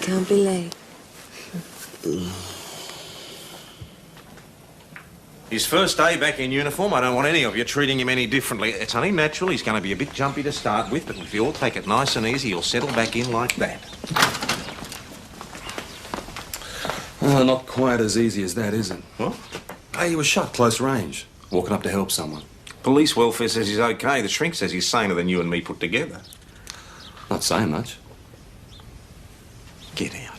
Can't be late. His first day back in uniform, I don't want any of you treating him any differently. It's only natural. He's going to be a bit jumpy to start with, but if you all take it nice and easy, he'll settle back in like that. Oh, not quite as easy as that, is it? What? Hey, he was shot close range, walking up to help someone. Police welfare says he's okay. The shrink says he's saner than you and me put together. Not saying much. Get out.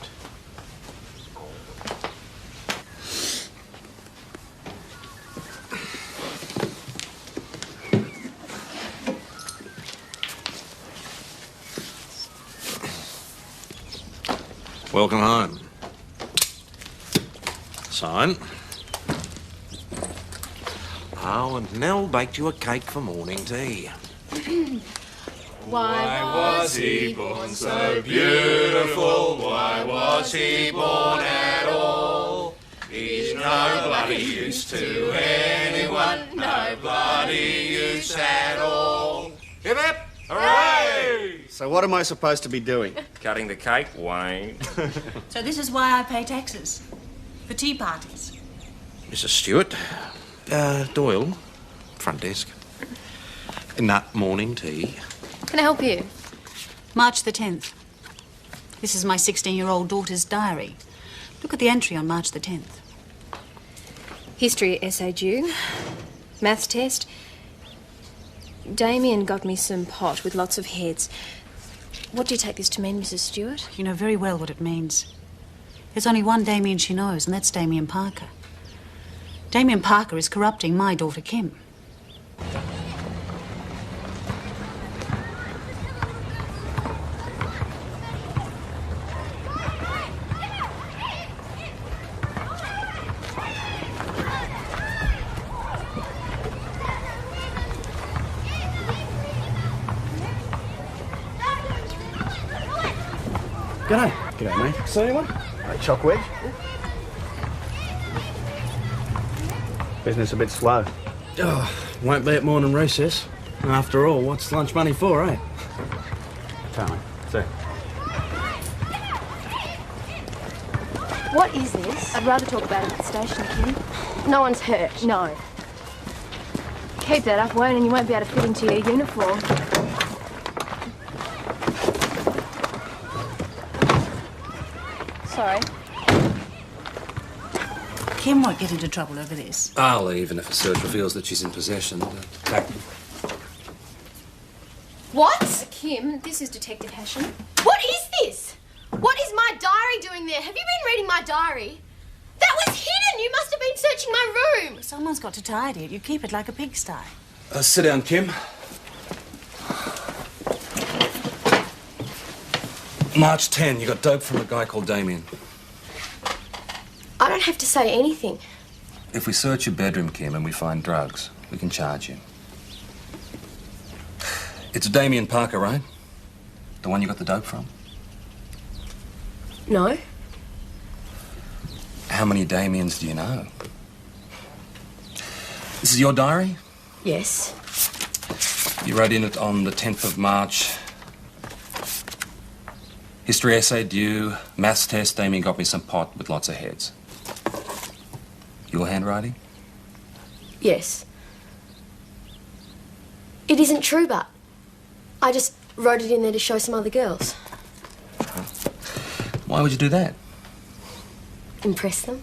Welcome home. Sign. Oh, and Nell baked you a cake for morning tea. Why was he born so beautiful? Why was he born at all? He's no bloody use to anyone, no bloody use at all. Hip hip! Hooray! So what am I supposed to be doing? Cutting the cake, Wayne. So this is why I pay taxes. For tea parties. Mrs. Stewart. Doyle. Front desk. Nut morning tea. Can I help you? March the 10th. This is my 16-year-old daughter's diary. Look at the entry on March the 10th. History essay due. Maths test. Damien got me some pot with lots of heads. What do you take this to mean, Mrs. Stewart? You know very well what it means. There's only one Damien she knows, and that's Damien Parker. Damien Parker is corrupting my daughter, Kim. G'day. G'day, mate. See anyone? Choc wedge? Business a bit slow. Oh, won't be at morning recess. After all, what's lunch money for, eh? Tell me. See. What is this? I'd rather talk about it at the station, Kim. No one's hurt, no. Keep that up, Wayne, and you won't be able to fit into your uniform. Sorry. Kim won't get into trouble over this. I'll leave, even if a search reveals that she's in possession. What? Kim, this is Detective Hashem. What is this? What is my diary doing there? Have you been reading my diary? That was hidden! You must have been searching my room! Someone's got to tidy it. You keep it like a pigsty. Sit down, Kim. March 10, you got dope from a guy called Damien. I don't have to say anything. If we search your bedroom, Kim, and we find drugs, we can charge you. It's Damien Parker, right? The one you got the dope from? No. How many Damiens do you know? This is your diary? Yes. You wrote in it on the 10th of March. History essay due, maths test, Damien got me some pot with lots of heads. Your handwriting? Yes. It isn't true, but I just wrote it in there to show some other girls. Why would you do that? Impress them.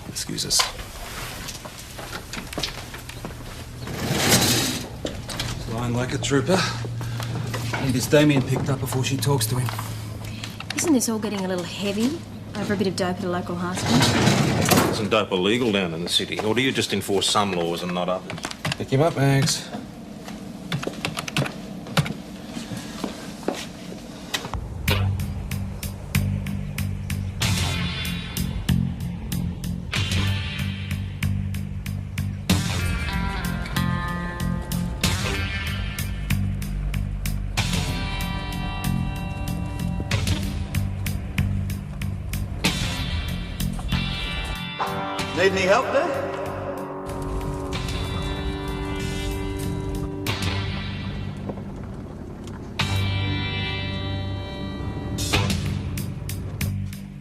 Excuse us. Lying like a trooper. Need this Damien picked up before she talks to him. Isn't this all getting a little heavy over a bit of dope at a local hospital? Isn't dope illegal down in the city? Or do you just enforce some laws and not others? Pick him up, Mags. Need any help there?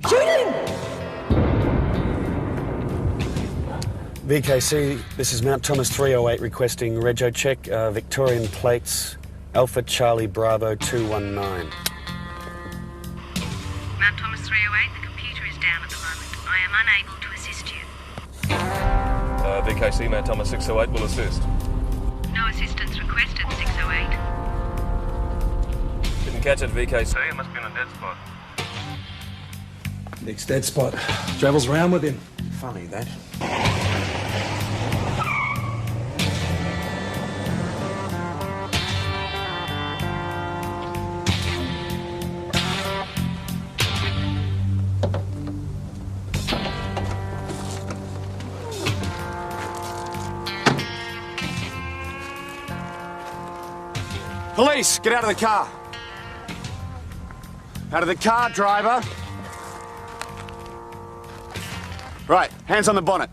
Shoot him! VKC, this is Mount Thomas 308 requesting rego check, Victorian plates, Alpha Charlie Bravo 219. Mount Thomas 308, the computer is down at the moment. I am unable to assist you. VKC, Mount Thomas 608 will assist. No assistance requested, 608. Didn't catch it, VKC. It must be in a dead spot. Nick's dead spot. Travels around with him. Funny, that. Police, get out of the car. Out of the car, driver. Right, hands on the bonnet.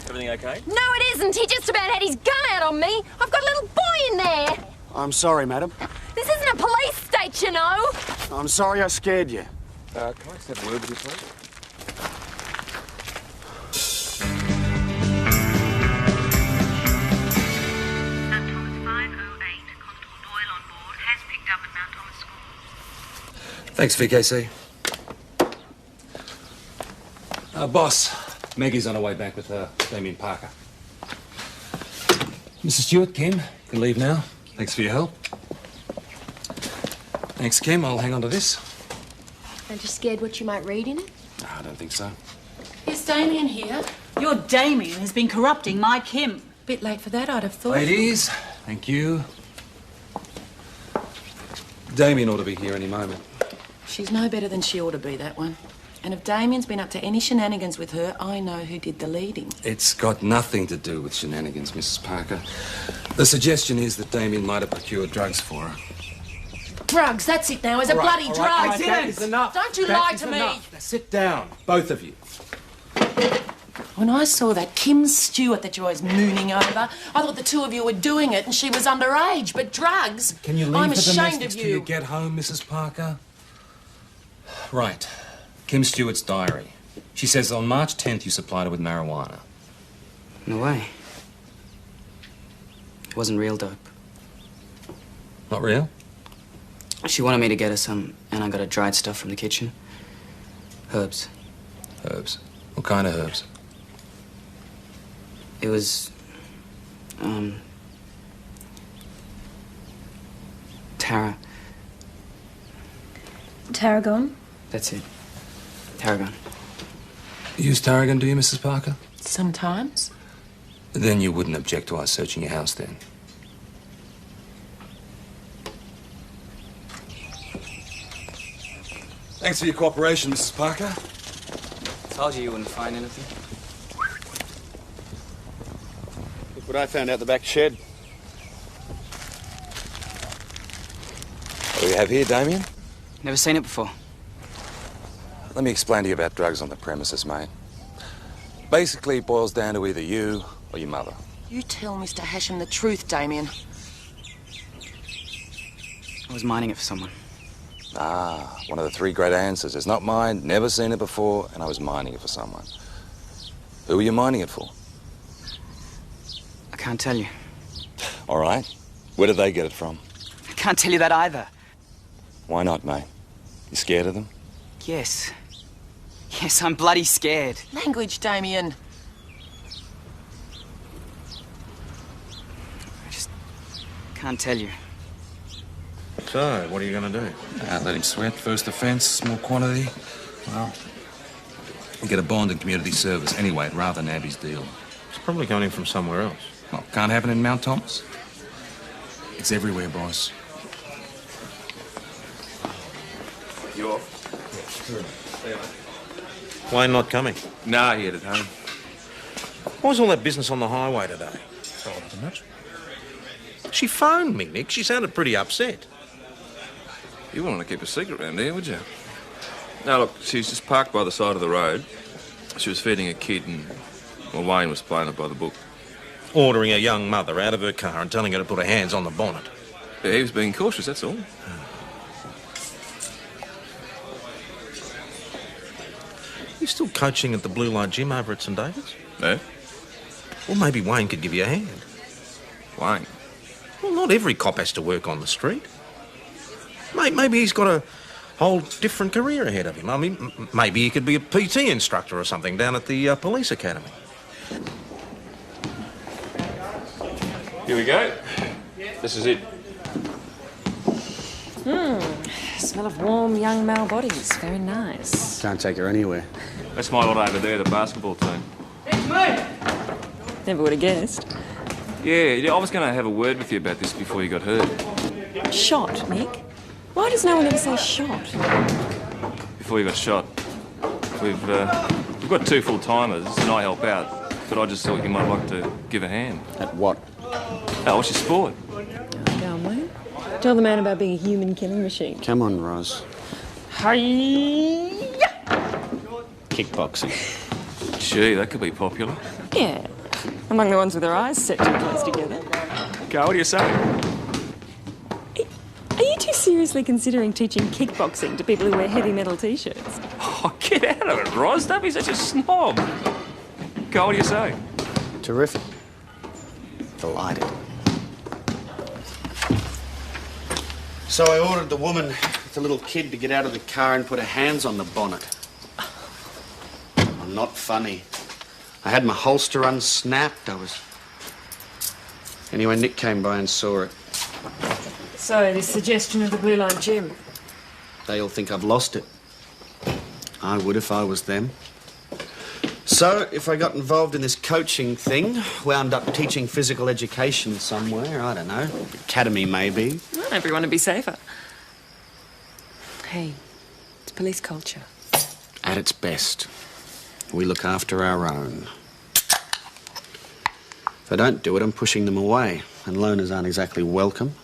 Everything okay? No, it isn't. He just about had his gun out on me. I've got a little boy in there. I'm sorry, madam. This isn't a police state, you know. I'm sorry I scared you. Can I just have a word with you, please? Mount Thomas 508, Constable Doyle on board, has picked up at Mount Thomas School. Thanks, VKC. Boss, Maggie's on her way back with Damien Parker. Mrs. Stewart, Kim, you can leave now. Thanks for your help. Thanks, Kim. I'll hang on to this. Aren't you scared what you might read in it? No, I don't think so. Is Damien here? Your Damien has been corrupting my Kim. Bit late for that, I'd have thought. Ladies, thank you. Damien ought to be here any moment. She's no better than she ought to be, that one. And if Damien's been up to any shenanigans with her, I know who did the leading. It's got nothing to do with shenanigans, Mrs. Parker. The suggestion is that Damien might have procured drugs for her. Drugs, that's it now, is a bloody drug. I didn't. That is enough. Don't you That lie is to me. enough. Now sit down, both of you. When I saw that Kim Stewart that you're always mooning over, I thought the two of you were doing it and she was underage. But drugs? Can you leave I'm for ashamed domestics of till you you. get home, Mrs. Parker? Right. Kim Stewart's diary. She says on March 10th you supplied her with marijuana. No way. It wasn't real dope. Not real? She wanted me to get her some, and I got her dried stuff from the kitchen. Herbs. Herbs? What kind of herbs? It was, Tara. Tarragon? That's it. Tarragon. You use tarragon, do you, Mrs. Parker? Sometimes. Then you wouldn't object to us searching your house then? Thanks for your cooperation, Mrs. Parker. Told you wouldn't find anything. Look what I found out the back shed. What do we have here, Damien? Never seen it before. Let me explain to you about drugs on the premises, mate. Basically, it boils down to either you or your mother. You tell Mr. Hashem the truth, Damien. I was mining it for someone. Ah, one of the three great answers. It's not mine, never seen it before, and I was mining it for someone. Who were you mining it for? I can't tell you. All right. Where did they get it from? I can't tell you that either. Why not, mate? You scared of them? Yes. Yes, I'm bloody scared. Language, Damien. I just can't tell you. So, what are you going to do? Let him sweat. First offence, small quantity. Well, we'll get a bond in community service. Anyway, I'd rather nab his deal. It's probably coming from somewhere else. Well, can't happen in Mount Thomas. It's everywhere, boss. You off? Wayne not coming? Nah, he headed home. What was all that business on the highway today? Oh, not much. She phoned me, Nick. She sounded pretty upset. You wouldn't want to keep a secret around here, would you? No, look, she was just parked by the side of the road. She was feeding a kid and, well, Wayne was playing it by the book. ordering a young mother out of her car and telling her to put her hands on the bonnet. Yeah, he was being cautious, that's all. You still coaching at the Blue Light Gym over at St David's? No. Well, maybe Wayne could give you a hand. Wayne? Well, not every cop has to work on the street. Maybe he's got a whole different career ahead of him. I mean, maybe he could be a PT instructor or something down at the police academy. Here we go. This is it. Smell of warm young male bodies. Very nice. Can't take her anywhere. That's my lot over there, the basketball team. It's me! Never would have guessed. Yeah, I was going to have a word with you about this before you got hurt. Shot, Nick? Why does no one ever say shot? Before you got shot. We've got 2 full-timers and I help out, but I just thought you might like to give a hand. At what? Oh, what's your sport? Go on, Wayne. Tell the man about being a human killing machine. Come on, Roz. Hi-ya! Kickboxing. Gee, that could be popular. Yeah. Among the ones with their eyes set too close together. Go, what do you say? Are you two seriously considering teaching kickboxing to people who wear heavy metal T-shirts? Oh, get out of it, Roz. Don't be such a snob. Go, what do you say? Terrific. Delighted. So I ordered the woman with the little kid to get out of the car and put her hands on the bonnet. I'm not funny. I had my holster unsnapped. Anyway, Nick came by and saw it. So, this suggestion of the Blue Line Gym. They all think I've lost it. I would if I was them. So, if I got involved in this coaching thing, wound up teaching physical education somewhere, I don't know, academy maybe. Well, everyone would be safer. Hey, it's police culture. At its best, we look after our own. If I don't do it, I'm pushing them away, and loners aren't exactly welcome.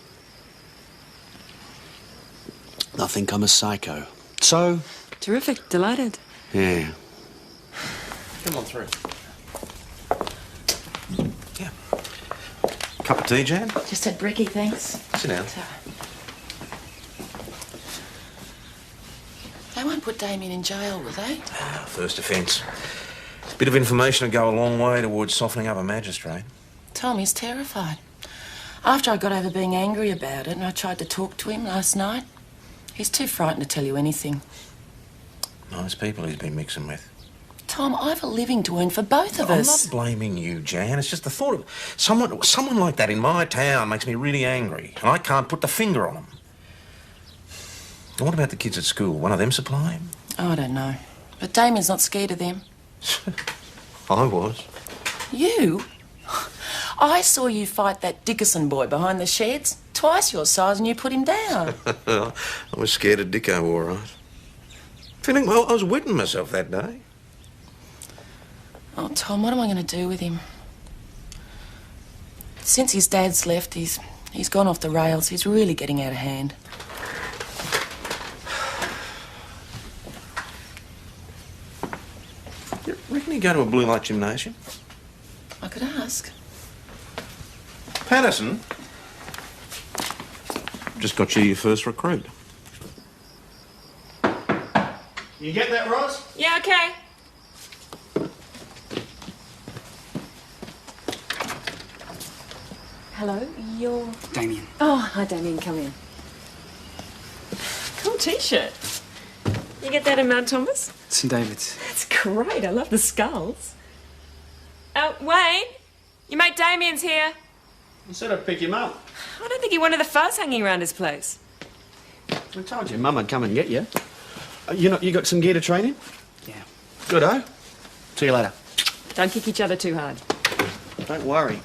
I think I'm a psycho. So? Terrific, delighted. Yeah. Come on through. Yeah. Cup of tea, Jan? Just had brekkie, thanks. Sit down. They won't put Damien in jail, will they? First offence. Bit of information will go a long way towards softening up a magistrate. Tommy's terrified. After I got over being angry about it and I tried to talk to him last night, he's too frightened to tell you anything. Nice people he's been mixing with. Tom, I've a living to earn for both of us. I'm not blaming you, Jan. It's just the thought of someone like that in my town makes me really angry, and I can't put the finger on them. And what about the kids at school? One of them supply him? I don't know. But Damien's not scared of them. I was. You? I saw you fight that Dickerson boy behind the sheds. Twice your size and you put him down. I was scared of Dicko, all right. Feeling, well, I was wetting myself that day. Oh, Tom, what am I going to do with him? Since his dad's left, he's gone off the rails. He's really getting out of hand. You reckon he'd go to a blue light gymnasium? I could ask. Patterson? Just got you your first recruit. You get that, Roz? Yeah, okay. Hello, you're... Damien. Oh, hi, Damien. Come in. Cool T-shirt. You get that in Mount Thomas? St David's. That's great. I love the skulls. Wayne, your mate Damien's here. I said I'd pick him up. I don't think he wanted the fuss hanging around his place. I told you, Mum, I'd come and get you. You got some gear to train in? Yeah. Good, eh? See you later. Don't kick each other too hard. Don't worry.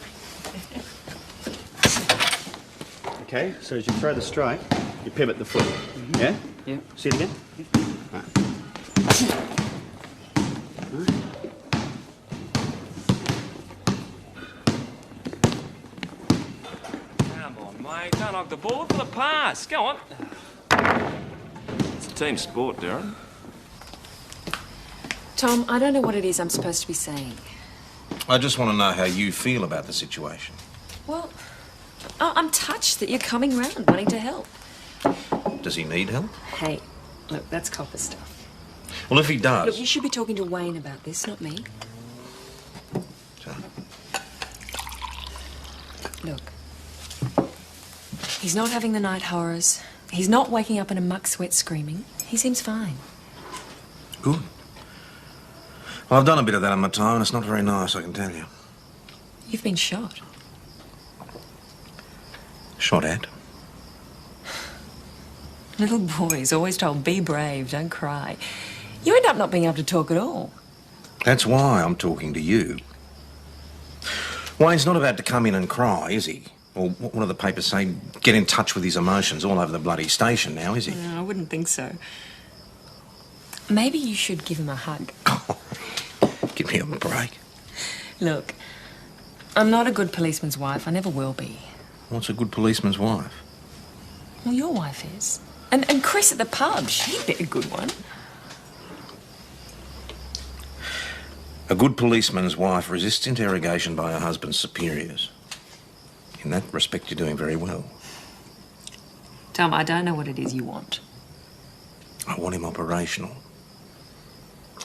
Okay, so as you throw the strike, you pivot the foot. Mm-hmm. Yeah? Yeah. See it again? Yeah. Right. Come on, mate. Don't knock the ball for the pass. Go on. It's a team sport, Darren. Tom, I don't know what it is I'm supposed to be saying. I just want to know how you feel about the situation. Well, I'm touched that you're coming round wanting to help. Does he need help? Hey, look, that's copper stuff. Well, if he does... Look, you should be talking to Wayne about this, not me. Look, he's not having the night horrors. He's not waking up in a muck sweat screaming. He seems fine. Good. Well, I've done a bit of that in my time, and it's not very nice, I can tell you. You've been shot. Shot at? Little boys always told, be brave, don't cry. You end up not being able to talk at all. That's why I'm talking to you. Wayne's not about to come in and cry, is he? Or what do the papers say? Get in touch with his emotions all over the bloody station now, is he? No, I wouldn't think so. Maybe you should give him a hug. Give me a break. Look, I'm not a good policeman's wife. I never will be. What's a good policeman's wife? Well, your wife is. And Chris at the pub, she'd be a good one. A good policeman's wife resists interrogation by her husband's superiors. In that respect, you're doing very well. Tom, I don't know what it is you want. I want him operational.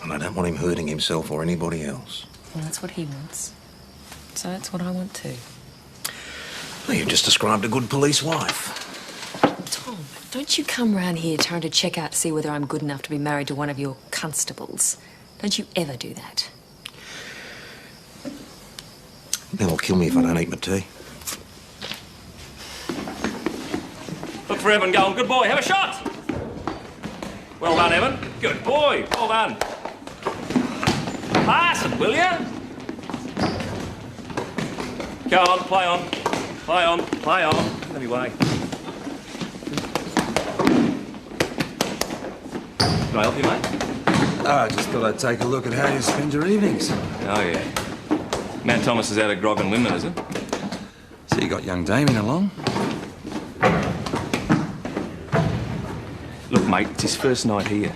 And I don't want him hurting himself or anybody else. Well, that's what he wants. So that's what I want too. Well, you've just described a good police wife. Tom, don't you come round here trying to check out to see whether I'm good enough to be married to one of your constables. Don't you ever do that. They'll kill me if I don't eat my tea. Look for Evan going. Good boy. Have a shot. Well done, Evan. Good boy. Well done. Pass it, will you? Go on. Play on. Play on. Play on. Anyway. Can I help you, mate? I just thought I'd take a look at how you spend your evenings. Oh, yeah. Mount Thomas is out of grog and women, is it? So you got young Damien along? Look, mate, it's his first night here.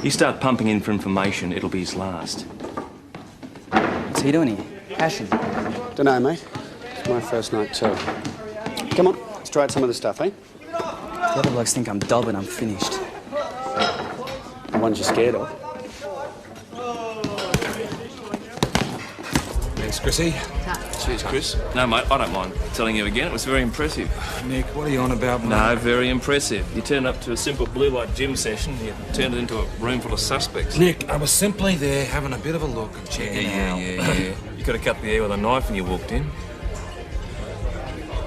You start pumping in for information, it'll be his last. What's he doing here? Passion? Dunno, mate. It's my first night too. Come on, let's try out some of the stuff, eh? The other blokes think I'm dull, but I'm finished. The ones you're scared of. Thanks, Chrissy. Cheers, Chris. No, mate, I don't mind telling you again. It was very impressive. Nick, what are you on about, mate? No, very impressive. You turned up to a simple blue light gym session, you turned it into a room full of suspects. Nick, I was simply there having a bit of a look and checking out. Yeah. You could have cut the air with a knife when you walked in.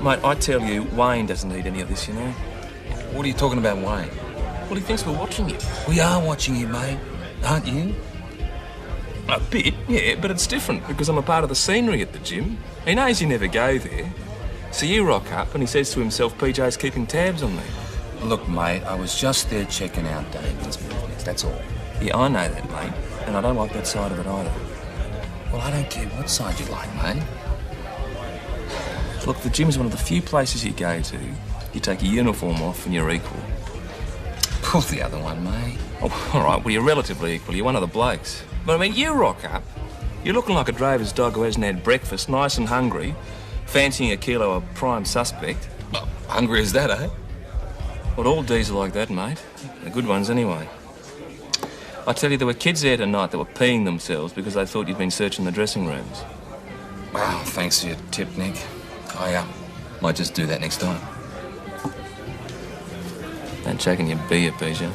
Mate, I tell you, Wayne doesn't need any of this, you know. What are you talking about, Wayne? Well, he thinks we're watching you. We are watching you, mate. Aren't you? A bit, yeah, but it's different because I'm a part of the scenery at the gym. He knows you never go there. So you rock up and he says to himself, PJ's keeping tabs on me. Look, mate, I was just there checking out Damien's movements, that's all. Yeah, I know that, mate, and I don't like that side of it either. Well, I don't care what side you like, mate. Look, the gym's one of the few places you go to, you take your uniform off and you're equal. Pull the other one, mate. Oh, all right, well, you're relatively equal. You're one of the blokes. But, I mean, you rock up. You're looking like a drover's dog who hasn't had breakfast, nice and hungry, fancying a kilo of prime suspect. Oh, hungry as that, eh? Well, all D's are like that, mate. The good ones, anyway. I tell you, there were kids there tonight that were peeing themselves because they thought you'd been searching the dressing rooms. Wow, thanks for your tip, Nick. I might just do that next time. Don't choke in your beer, PJ.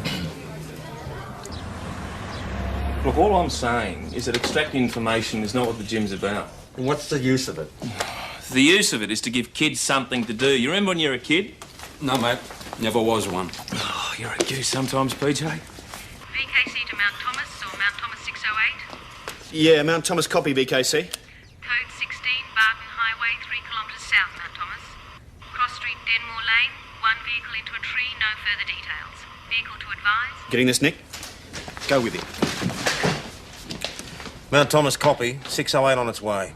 Look, all I'm saying is that extracting information is not what the gym's about. What's the use of it? The use of it is to give kids something to do. You remember when you were a kid? No, mate. Never was one. Oh, you're a goose sometimes, PJ. BKC to Mount Thomas or Mount Thomas 608? Yeah, Mount Thomas copy, BKC. Code 16, Barton Highway, 3 kilometres south, Mount Thomas. Cross Street, Denmore Lane. One vehicle into a tree, no further details. Vehicle to advise. Getting this, Nick? Go with it. Mount Thomas copy, 608 on its way.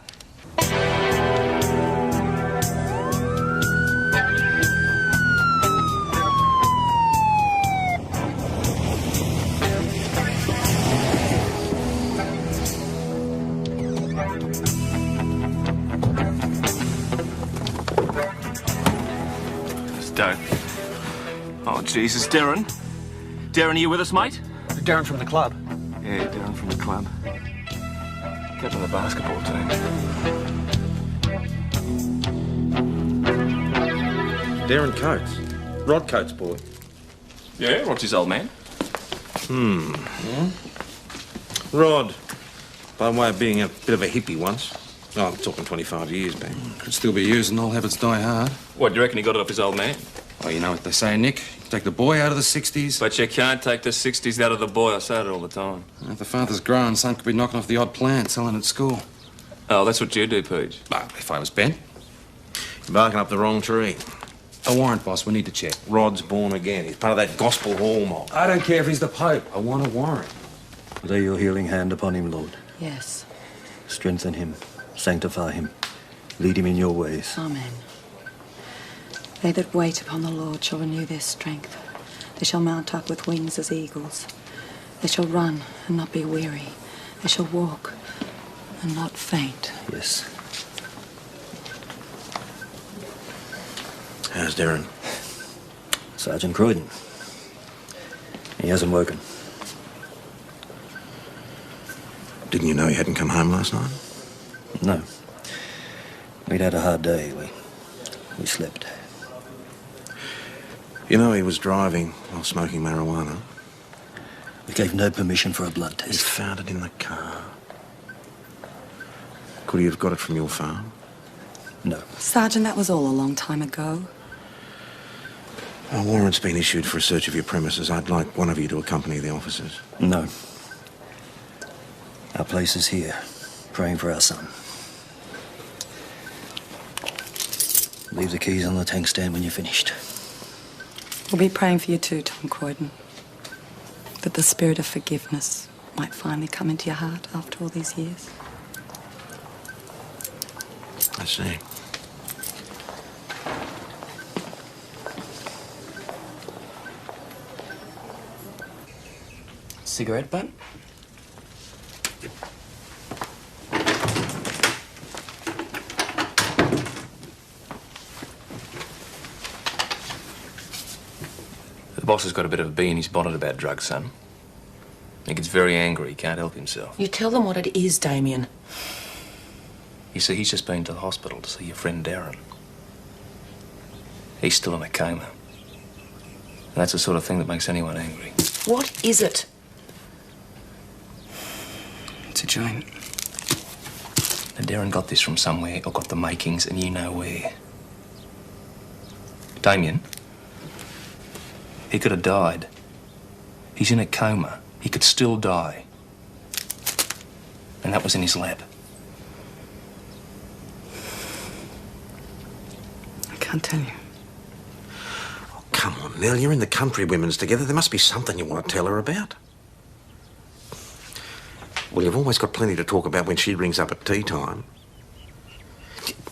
Don't. Oh, Jesus. Darren? Darren, are you with us, mate? Darren from the club. Yeah, Darren from the club. Captain of the basketball team. Darren Coates. Rod Coates' boy. Yeah, Rod's his old man. Rod, by way of being a bit of a hippie once. Oh, I'm talking 25 years back. Could still be used and all habits die hard. What, do you reckon he got it off his old man? Oh, you know what they say, Nick. Take the boy out of the 60s. But you can't take the 60s out of the boy. I say it all the time. If the father's grown, son could be knocking off the odd plant selling at school. Oh, that's what you do, Pooch. Well, if I was Ben. You're barking up the wrong tree. A warrant, boss. We need to check. Rod's born again. He's part of that gospel hall mob. I don't care if he's the Pope. I want a warrant. Lay your healing hand upon him, Lord. Yes. Strengthen him. Sanctify him. Lead him in your ways. Amen. They that wait upon the Lord shall renew their strength. They shall mount up with wings as eagles. They shall run and not be weary. They shall walk and not faint. Yes. How's Darren? Sergeant Croydon. He hasn't woken. Didn't you know he hadn't come home last night? No. We'd had a hard day. We slept. You know he was driving while smoking marijuana. We gave no permission for a blood test. He found it in the car. Could he have got it from your farm? No. Sergeant, that was all a long time ago. A warrant's been issued for a search of your premises. I'd like one of you to accompany the officers. No. Our place is here, praying for our son. Leave the keys on the tank stand when you're finished. We'll be praying for you too, Tom Croydon. That the spirit of forgiveness might finally come into your heart after all these years. I see. Cigarette butt? The boss has got a bit of a bee in his bonnet about drugs, son. He gets very angry. He can't help himself. You tell them what it is, Damien. You see, he's just been to the hospital to see your friend Darren. He's still in a coma. And that's the sort of thing that makes anyone angry. What is it? It's a joint. Now, Darren got this from somewhere, or got the makings, and you know where. Damien, he could have died. He's in a coma. He could still die. And that was in his lap. I can't tell you. Oh, come on, Nell. You're in the country women's together. There must be something you want to tell her about. Well, you've always got plenty to talk about when she rings up at tea time.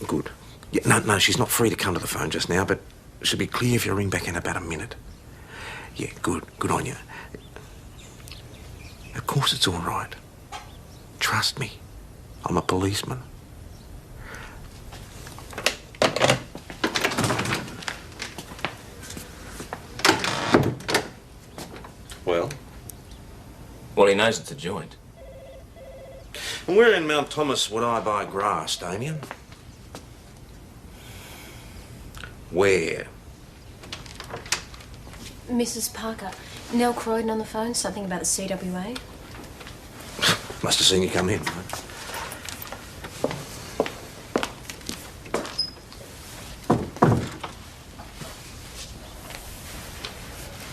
Good. Yeah, no, she's not free to come to the phone just now, but she'll be clear if you ring back in about a minute. Yeah, good. Good on you. Of course it's all right. Trust me. I'm a policeman. Well? Well, he knows it's a joint. And where in Mount Thomas would I buy grass, Damien? Where? Mrs. Parker, Nell Croydon on the phone, something about the CWA. Must have seen you come in.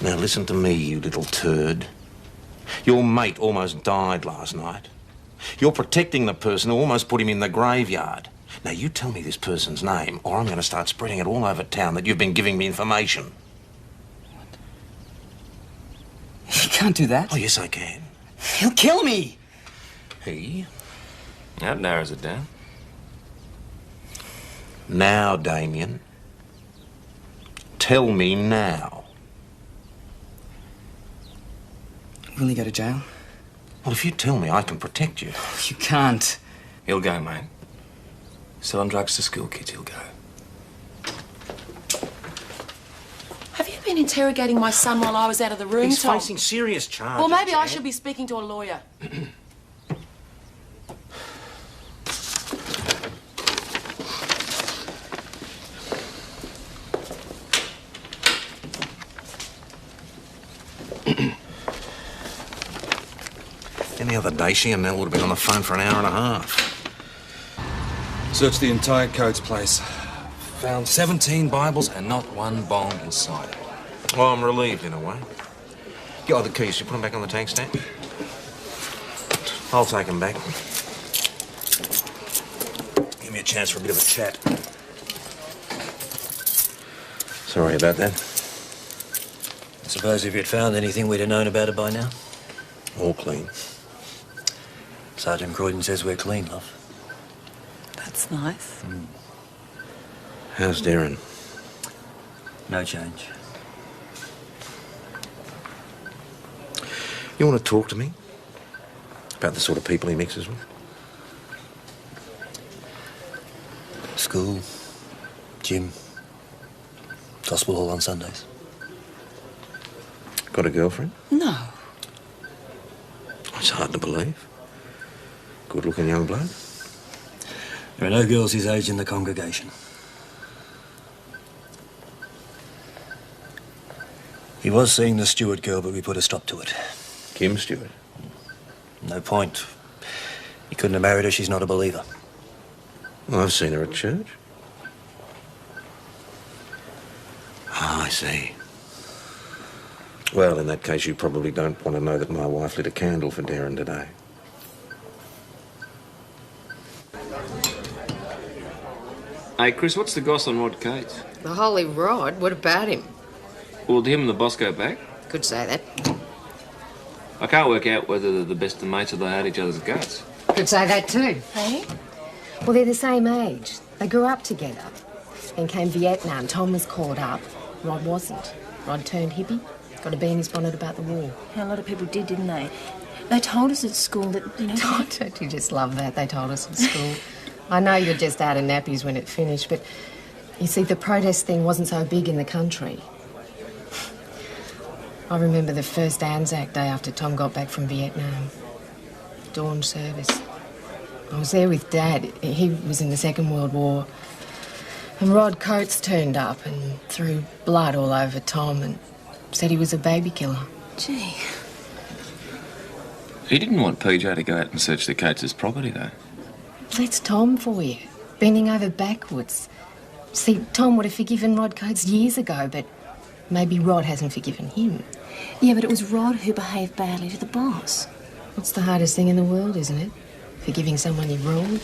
Now listen to me, you little turd. Your mate almost died last night. You're protecting the person who almost put him in the graveyard. Now you tell me this person's name, or I'm going to start spreading it all over town that you've been giving me information. You can't do that. Oh, yes, I can. He'll kill me. He? That narrows it down. Now, Damien. Tell me now. Will he go to jail? Well, if you tell me, I can protect you. You can't. He'll go, mate. Selling drugs to school kids, he'll go. been interrogating my son while I was out of the room, He's Tom? facing serious charges. Well, maybe I Jan. should be speaking to a lawyer. Any other day, she and Nell would have been on the phone for an hour and a half. Searched the entire Coates place. Found 17 Bibles and not one bong inside. Well, I'm relieved in a way. Get all the keys. You put them back on the tank stand? I'll take them back. Give me a chance for a bit of a chat. Sorry about that. I suppose if you'd found anything, we'd have known about it by now. All clean. Sergeant Croydon says we're clean, love. That's nice. How's Darren? No change. You want to talk to me? About the sort of people he mixes with? School, gym, gospel hall on Sundays. Got a girlfriend? No. It's hard to believe. Good-looking young bloke. There are no girls his age in the congregation. He was seeing the Stewart girl, but we put a stop to it. Kim Stewart? No point. He couldn't have married her. She's not a believer. Well, I've seen her at church. Ah, I see. Well, in that case, you probably don't want to know that my wife lit a candle for Darren today. Hey, Chris, what's the goss on Rod Cates? The holy Rod? What about him? Well, did him and the boss go back? Could say that. I can't work out whether they're the best of mates or they hate each other's guts. Could say that too. Hey? Well, they're the same age. They grew up together. Then came Vietnam. Tom was caught up. Rod wasn't. Rod turned hippie. Got a bee in his bonnet about the war. A lot of people did, didn't they? They told us at school that, you know... Oh, don't you just love that? They told us at school. I know you're just out of nappies when it finished, but you see, the protest thing wasn't so big in the country. I remember the first Anzac Day after Tom got back from Vietnam. Dawn service. I was there with Dad. He was in the Second World War. And Rod Coates turned up and threw blood all over Tom and said he was a baby killer. Gee. He didn't want PJ to go out and search the Cates' property, though. That's Tom for you, bending over backwards. See, Tom would have forgiven Rod Coates years ago, but maybe Rod hasn't forgiven him. Yeah, but it was Rod who behaved badly to the boss. What's the hardest thing in the world, isn't it? Forgiving someone you wronged.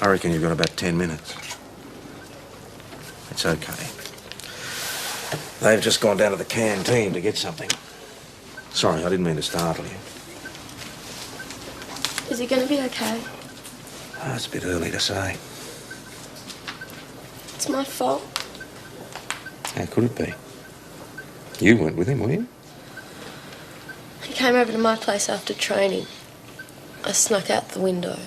I reckon you've got about 10 minutes. It's okay. They've just gone down to the canteen to get something. Sorry, I didn't mean to startle you. Is he going to be okay? Oh, it's a bit early to say. It's my fault. How could it be? You weren't with him, were you? He came over to my place after training. I snuck out the window.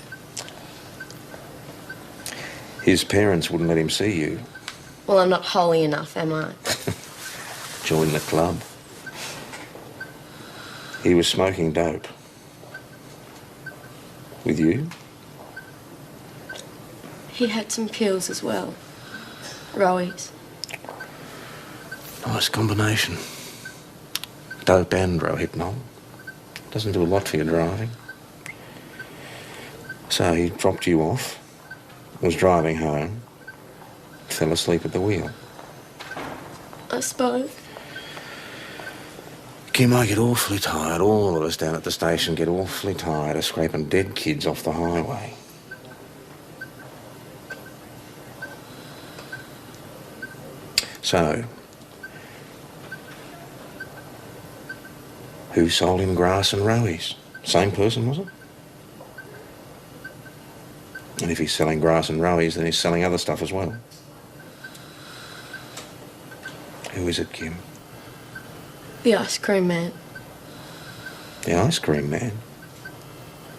His parents wouldn't let him see you. Well, I'm not holy enough, am I? Join the club. He was smoking dope. With you? He had some pills as well. Rowies. Nice combination. Dope and Rohypnol. Doesn't do a lot for your driving. So he dropped you off, was driving home, fell asleep at the wheel. I suppose. Kim, I get awfully tired. All of us down at the station get awfully tired of scraping dead kids off the highway. So, who sold him grass and rowies? Same person, was it? And if he's selling grass and rowies, then he's selling other stuff as well. Who is it, Kim? The ice cream man. The ice cream man?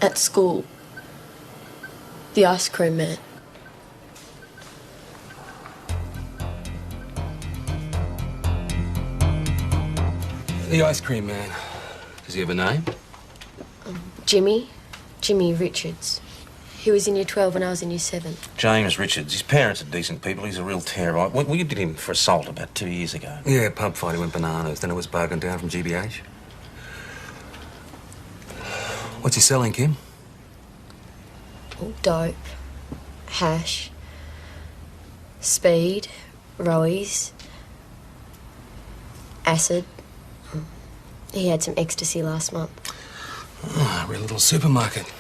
At school. The ice cream man. The ice cream man. Does he have a name? Jimmy Richards. He was in year 12 when I was in year 7. James Richards. His parents are decent people. He's a real terror. We did him for assault about 2 years ago. Yeah, pub fight, he went bananas. Then it was bargained down from GBH. What's he selling, Kim? Dope, hash, speed, roies, acid. He had some ecstasy last month. Ah, real little supermarket.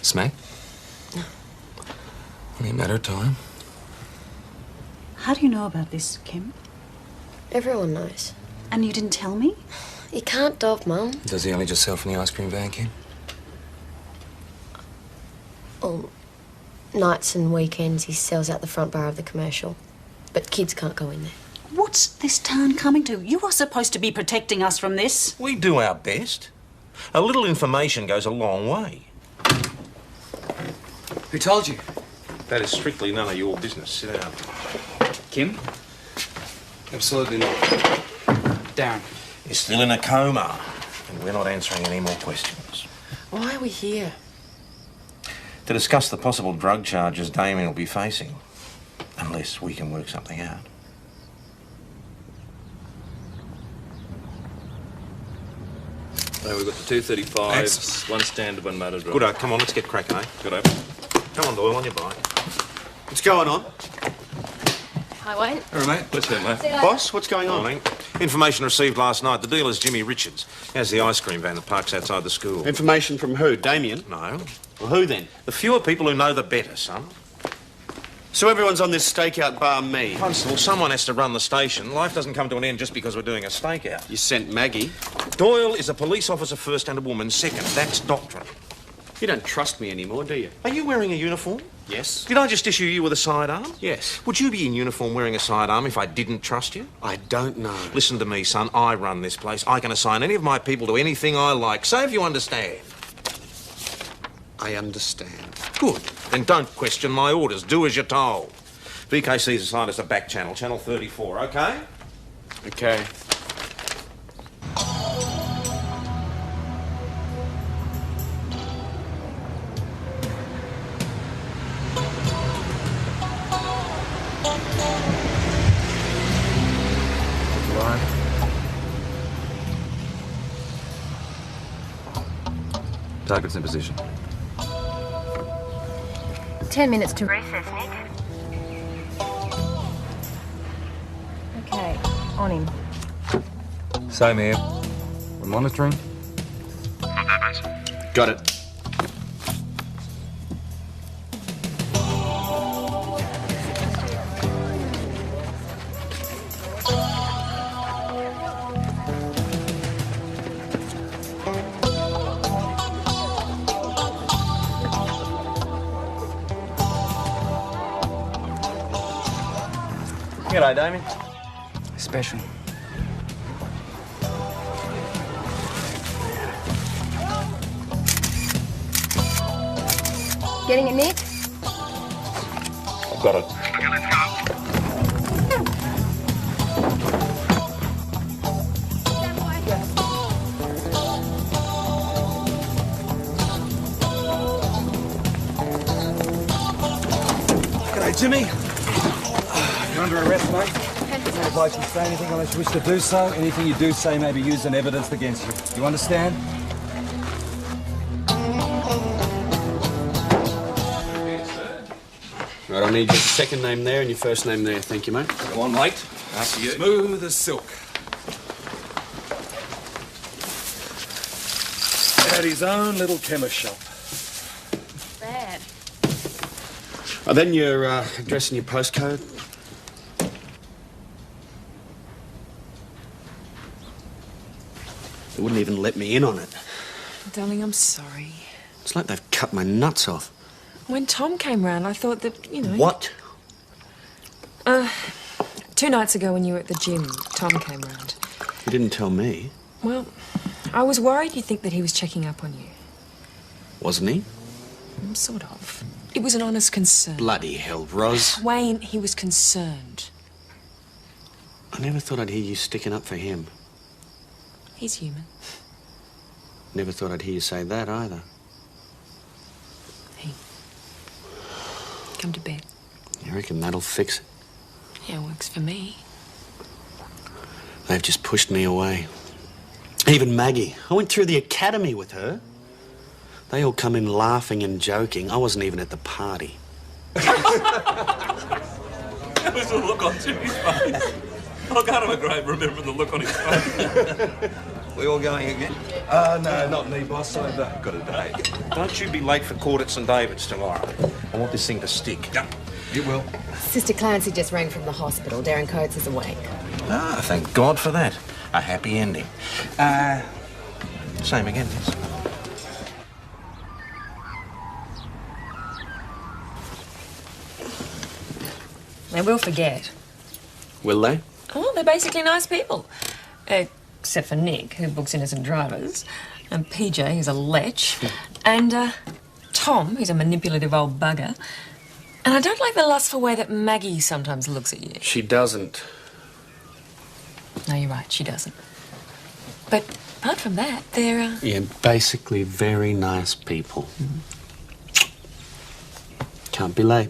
Smack? No. Only a matter of time. How do you know about this, Kim? Everyone knows. And you didn't tell me? You can't dog, Mum. Does he only just sell from the ice cream van, Kim? Oh, nights and weekends he sells out the front bar of the commercial. But kids can't go in there. What's this town coming to? You are supposed to be protecting us from this. We do our best. A little information goes a long way. Who told you? That is strictly none of your business. Sit down. Kim? Absolutely not. Darren. You're still in a coma, and we're not answering any more questions. Why are we here? To discuss the possible drug charges Damien will be facing, unless we can work something out. So we've got the 235s, one standard, one motor drive. Good, come on, let's get cracking, eh? Good, Come on, Doyle, on your bike. What's going on? Hi, Wayne. All right, mate. Let's go, mate. Boss, what's going on? Morning. Information received last night. The dealer's Jimmy Richards. He has the ice cream van that parks outside the school. Information from who? Damien? No. Well, who then? The fewer people who know, the better, son. So everyone's on this stakeout bar me? Constable, someone has to run the station. Life doesn't come to an end just because we're doing a stakeout. You sent Maggie. Doyle is a police officer first and a woman second. That's doctrine. You don't trust me anymore, do you? Are you wearing a uniform? Yes. Did I just issue you with a sidearm? Yes. Would you be in uniform wearing a sidearm if I didn't trust you? I don't know. Listen to me, son. I run this place. I can assign any of my people to anything I like. So if you understand. I understand. Good. Then don't question my orders. Do as you're told. VKC's assigned us a back channel, channel 34, OK? OK. Target's in position. 10 minutes to recess, Nick. Okay, on him. Same here. We're monitoring. Got that, mate. Got it. G'day, Damien. Special. Getting it, Nick? I've got it. Okay, let's go. G'day, Jimmy. You're under arrest, mate. No advice you say anything unless you wish to do so. Anything you do say may be used in evidence against you. You understand? Right, I'll need your second name there and your first name there. Thank you, mate. Go on, mate. After you. Smooth as silk. At his own little chemist shop. Bad. Then your address and your postcode. They wouldn't even let me in on it. Darling, I'm sorry. It's like they've cut my nuts off. When Tom came round, I thought that, you know... What? 2 nights ago when you were at the gym, Tom came round. You didn't tell me. Well, I was worried you'd think that he was checking up on you. Wasn't he? Sort of. It was an honest concern. Bloody hell, Ros. Wayne, he was concerned. I never thought I'd hear you sticking up for him. He's human. Never thought I'd hear you say that either. Hey, come to bed. You reckon that'll fix it? Yeah, it works for me. They've just pushed me away. Even Maggie. I went through the academy with her. They all come in laughing and joking. I wasn't even at the party. That was the look on Jimmy's face. I can't have a great remembering the look on his face. We all going again? No, not me, boss. I've got a day. Don't you be late for court at St David's tomorrow. I want this thing to stick. Yep, you will. Sister Clancy just rang from the hospital. Darren Coates is awake. Ah, thank God for that. A happy ending. Same again, yes. They will forget. Will they? Oh, they're basically nice people. Except for Nick, who books innocent drivers, and PJ, who's a lech, and Tom, who's a manipulative old bugger. And I don't like the lustful way that Maggie sometimes looks at you. She doesn't. No, you're right, she doesn't. But apart from that, they're... Yeah, basically very nice people. Can't be late.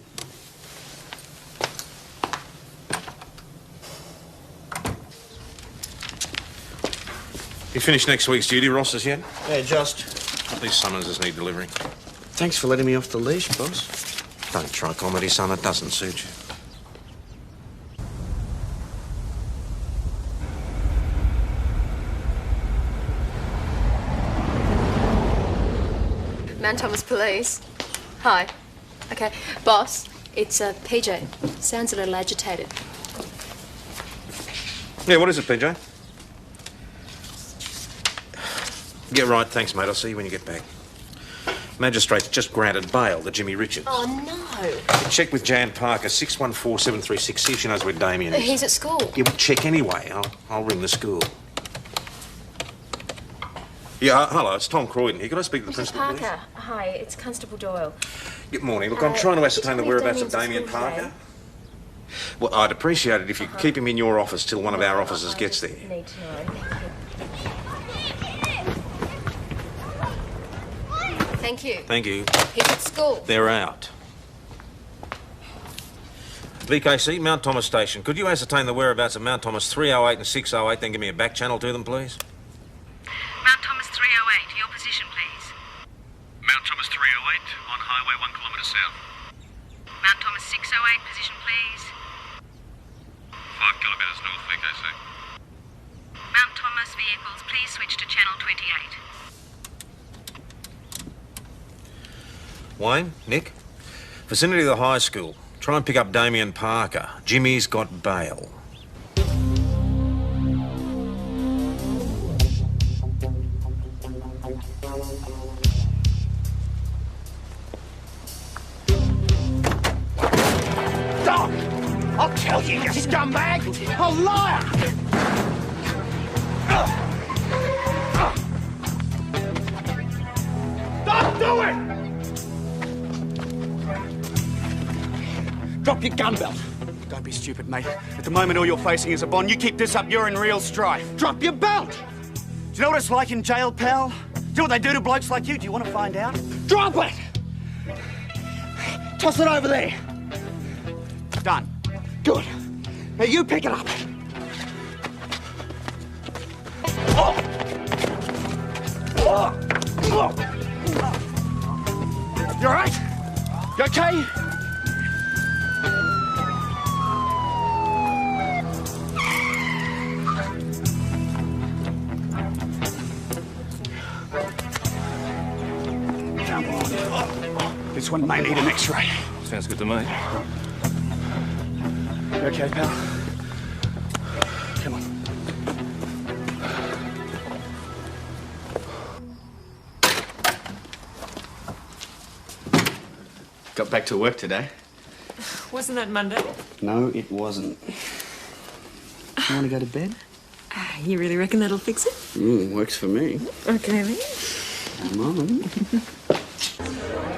You finished next week's duty rosters yet? Yeah, just. These summonses need delivering. Thanks for letting me off the leash, boss. Don't try comedy, son. It doesn't suit you. Mount Thomas Police. Hi. Okay, boss, it's PJ. Sounds a little agitated. Yeah, what is it, PJ? Get right, thanks, mate. I'll see you when you get back. Magistrate's just granted bail to Jimmy Richards. Oh, no. Check with Jan Parker, 614-736. See if she knows where Damien is. He's at school. Yeah, well, check anyway. I'll ring the school. Yeah, hello, it's Tom Croydon here. Could I speak to the Mrs. principal, Parker. Hi, it's Constable Doyle. Good morning. Look, I'm trying to ascertain the tell me if whereabouts of Damien's Damien at school Parker. Well, I'd appreciate it if you could keep him in your office till one of our officers gets there. Need to know. Thank you. Thank you. He's at school. They're out. VKC, Mount Thomas Station. Could you ascertain the whereabouts of Mount Thomas 308 and 608, then give me a back channel to them, please? Mount Thomas 308, your position, please. Mount Thomas 308 on Highway 1 kilometre south. Mount Thomas 608, position, please. 5 kilometres north, VKC. Mount Thomas vehicles, please switch to channel 28. Wayne, Nick, vicinity of the high school. Try and pick up Damien Parker. Jimmy's got bail. Stop! I'll tell you, you scumbag! A liar! Stop doing! Drop your gun belt. Don't be stupid, mate. At the moment, all you're facing is a bond. You keep this up, you're in real strife. Drop your belt! Do you know what it's like in jail, pal? Do you know what they do to blokes like you? Do you want to find out? Drop it! Toss it over there. Done. Good. Now you pick it up. Oh. Oh. Oh. You all right? You okay? This one may need an X-ray. Sounds good to me. You okay, pal? Come on. Got back to work today. Wasn't that Monday? No, it wasn't. You want to go to bed? You really reckon that'll fix it? Works for me. Okay, then. Come on.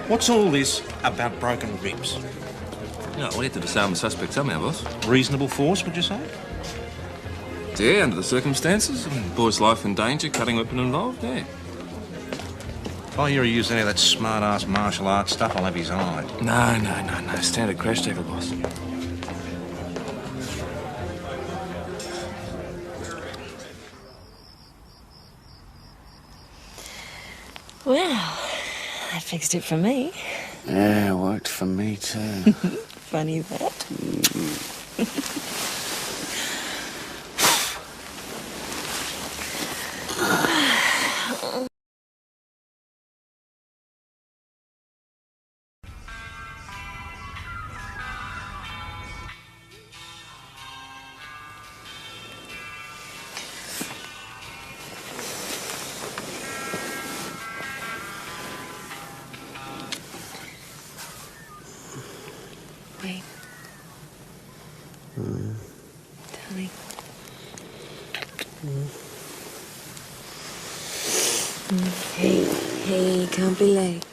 What's all this about broken ribs? No, we need to disarm the suspect somehow, boss. Reasonable force, would you say? Yeah, under the circumstances. I mean, boy's life in danger, cutting weapon involved, yeah. If I hear he used any of that smart-ass martial arts stuff, I'll have his eye. No. Standard crash tackle, boss. Well, that fixed it for me. Yeah, it worked for me too. Funny that. Wait. Darling. Hey, can't be late.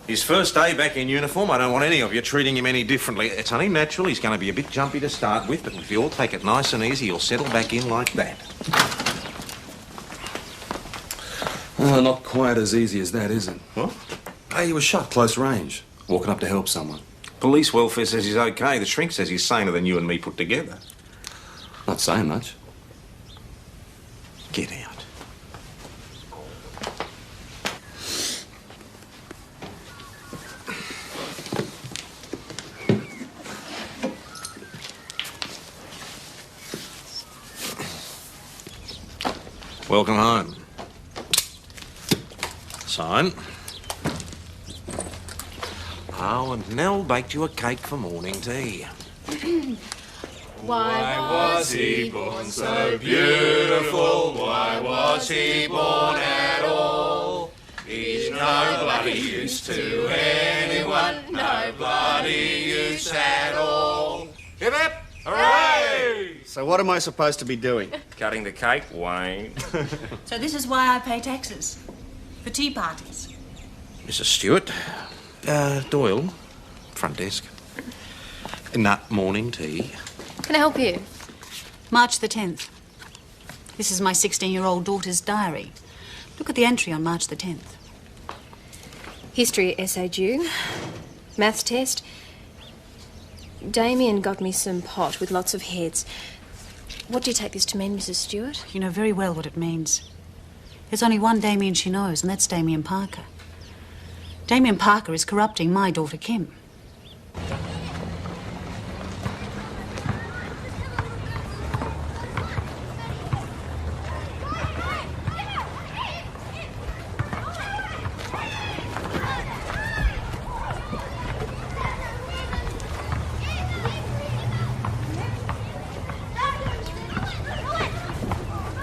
His first day back in uniform, I don't want any of you treating him any differently. It's only natural. He's going to be a bit jumpy to start with, but if you all take it nice and easy, he'll settle back in like that. Oh, not quite as easy as that, is it? What? Hey, he was shot close range, walking up to help someone. Police welfare says he's okay. The shrink says he's saner than you and me put together. Not saying much. Get out. Welcome home. Sign. Oh, and Nell baked you a cake for morning tea. Why was he born so beautiful? Why was he born at all? He's no bloody use to anyone, no bloody use at all. Hip hip! Hooray! So what am I supposed to be doing? Cutting the cake, Wayne. So this is why I pay taxes. For tea parties. Mrs. Stewart. Doyle. Front desk. Nut morning tea. Can I help you? March the 10th. This is my 16-year-old daughter's diary. Look at the entry on March the 10th. History essay due. Maths test. Damien got me some pot with lots of heads. What do you take this to mean, Mrs. Stewart? You know very well what it means. There's only one Damien she knows, and that's Damien Parker. Damien Parker is corrupting my daughter, Kim.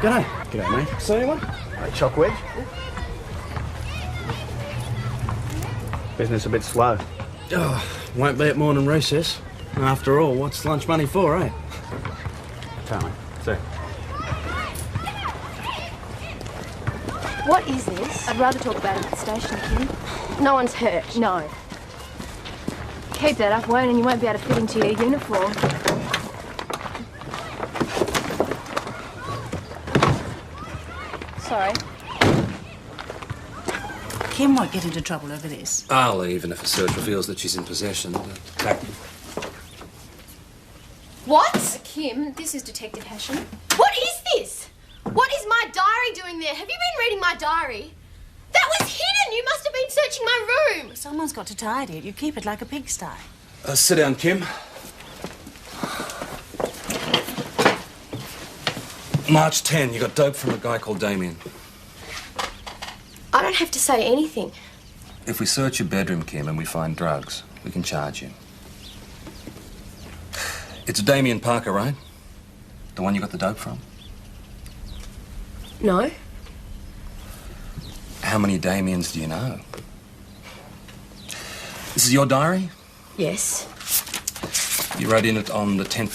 G'day. G'day, mate. See anyone? Choc wedge. Business a bit slow. Oh, won't be at morning recess. After all, what's lunch money for, eh? Tell me. See. What is this? I'd rather talk about it at the station, Kim. No one's hurt. No. Keep that up, Wayne, and you won't be able to fit into your uniform. Sorry. Kim won't get into trouble over this. I'll leave, and if a search reveals that she's in possession, back. What? Kim, this is Detective Hashem. What is this? What is my diary doing there? Have you been reading my diary? That was hidden! You must have been searching my room! Someone's got to tidy it. You keep it like a pigsty. Sit down, Kim. March 10, you got dope from a guy called Damien. I don't have to say anything. If we search your bedroom, Kim, and we find drugs, we can charge you. It's Damien Parker, right? The one you got the dope from? No. How many Damiens do you know? This is your diary? Yes. You rode in it on the 10th